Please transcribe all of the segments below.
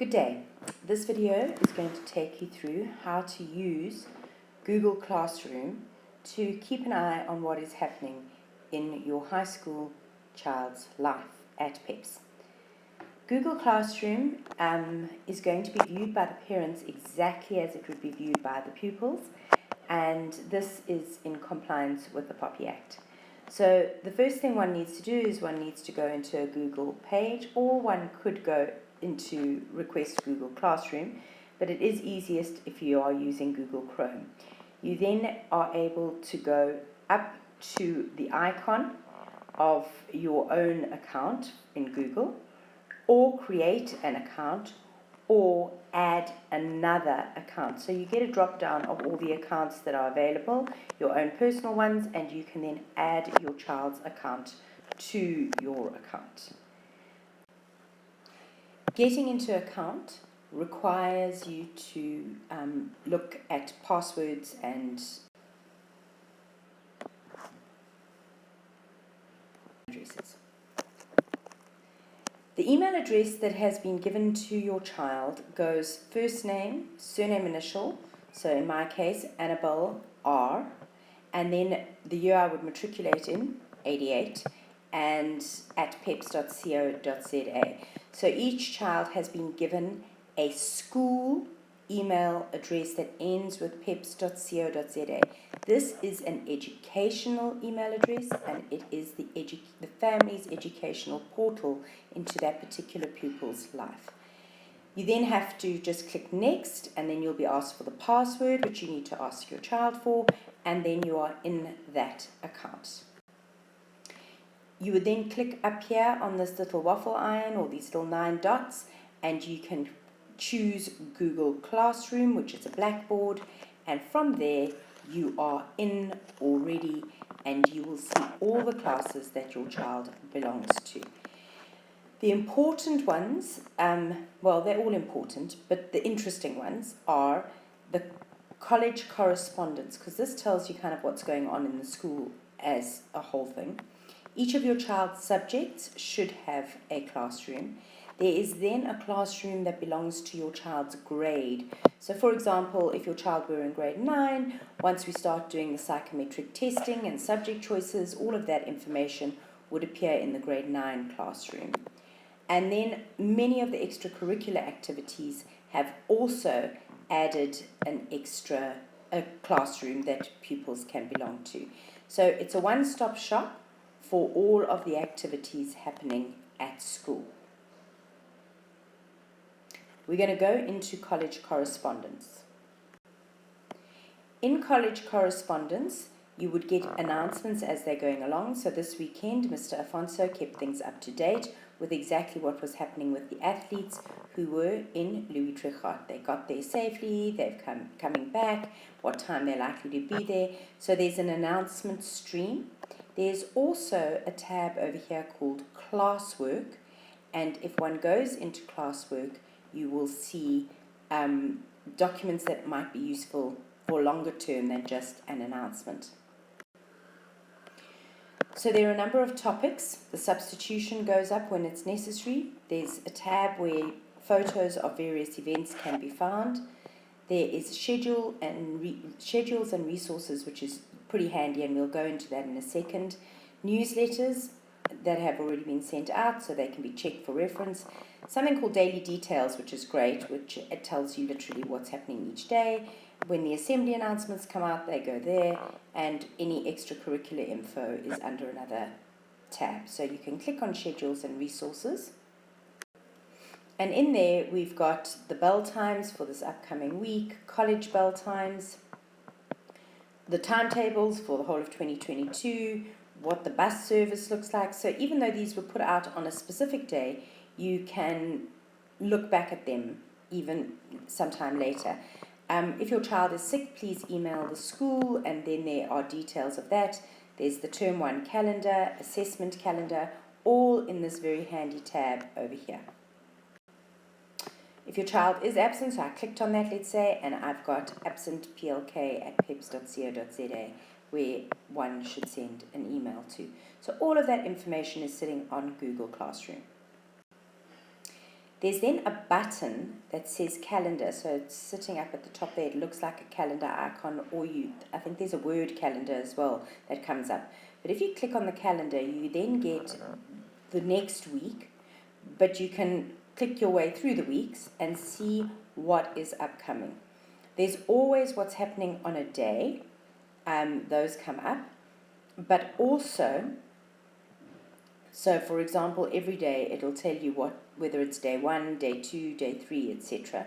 Good day. This video is going to take you through how to use Google Classroom to keep an eye on what is happening in your high school child's life at PEPPS. Google Classroom is going to be viewed by the parents exactly as it would be viewed by the pupils, and this is in compliance with the POPI Act. So the first thing one needs to do is one needs to go into a Google page, or one could go into Request Google Classroom, but it is easiest if you are using Google Chrome. You then are able to go up to the icon of your own account in Google, or create an account, or add another account. So you get a drop down of all the accounts that are available, your own personal ones, and you can then add your child's account to your account. Getting into account requires you to look at passwords and addresses. The email address that has been given to your child goes first name, surname initial, so in my case, Annabelle R, and then the year I would matriculate in, 88, and at pepps.co.za. So each child has been given a school email address that ends with pepps.co.za. This is an educational email address, and it is the family's educational portal into that particular pupil's life. You then have to just click next, and then you'll be asked for the password, which you need to ask your child for, and then you are in that account. You would then click up here on this little waffle iron or these little 9 dots, and you can choose Google Classroom, which is a blackboard, and from there you are in already, and you will see all the classes that your child belongs to. The important ones, well, they're all important, but the interesting ones are the college correspondence, because this tells you kind of what's going on in the school as a whole thing. Each of your child's subjects should have a classroom. There is then a classroom that belongs to your child's grade. So for example, if your child were in grade 9, once we start doing the psychometric testing and subject choices, all of that information would appear in the grade 9 classroom. And then many of the extracurricular activities have also added an extra classroom that pupils can belong to. So it's a one-stop shop for all of the activities happening at school. We're going to go into college correspondence. In college correspondence, you would get announcements as they're going along. So this weekend, Mr. Afonso kept things up to date with exactly what was happening with the athletes who were in Louis Trichardt. They got there safely, they've coming back, what time they're likely to be there. So there's an announcement stream. There's also a tab over here called Classwork, and if one goes into Classwork, you will see documents that might be useful for longer term than just an announcement. So there are a number of topics. The substitution goes up when it's necessary. There's a tab where photos of various events can be found. There is schedules and resources, which is pretty handy, and we'll go into that in a second. Newsletters that have already been sent out, so they can be checked for reference. Something called Daily Details, which is great, which it tells you literally what's happening each day. When the assembly announcements come out, they go there, and any extracurricular info is under another tab. So you can click on Schedules and Resources. And in there, we've got the bell times for this upcoming week, college bell times, the timetables for the whole of 2022, what the bus service looks like. So even though these were put out on a specific day, you can look back at them even sometime later. If your child is sick, please email the school, and then there are details of that. There's the Term 1 calendar, assessment calendar, all in this very handy tab over here. If your child is absent, so I clicked on that, let's say, and I've got absent PLK at pepps.co.za, where one should send an email to. So all of that information is sitting on Google Classroom. There's then a button that says calendar, so it's sitting up at the top there. It looks like a calendar icon, or I think there's a word calendar as well that comes up. But if you click on the calendar, you then get the next week, but you can click your way through the weeks and see what is upcoming. There's always what's happening on a day, those come up, but also, so for example, every day it'll tell you whether it's day 1, day 2, day 3, etc.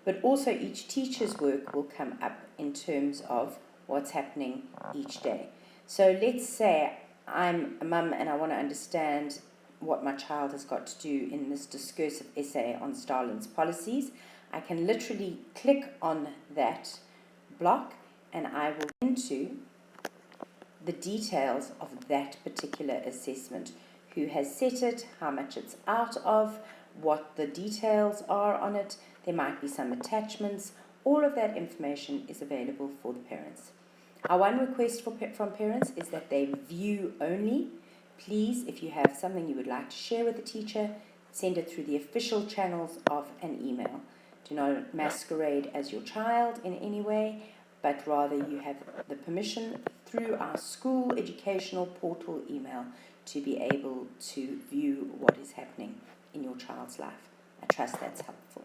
But also each teacher's work will come up in terms of what's happening each day. So let's say I'm a mum and I want to understand what my child has got to do in this discursive essay on Stalin's policies. I can literally click on that block and I will into the details of that particular assessment. Who has set it, how much it's out of, what the details are on it. There might be some attachments. All of that information is available for the parents. Our one request from parents is that they view only. Please, if you have something you would like to share with the teacher, send it through the official channels of an email. Do not masquerade as your child in any way, but rather you have the permission through our school educational portal email to be able to view what is happening in your child's life. I trust that's helpful.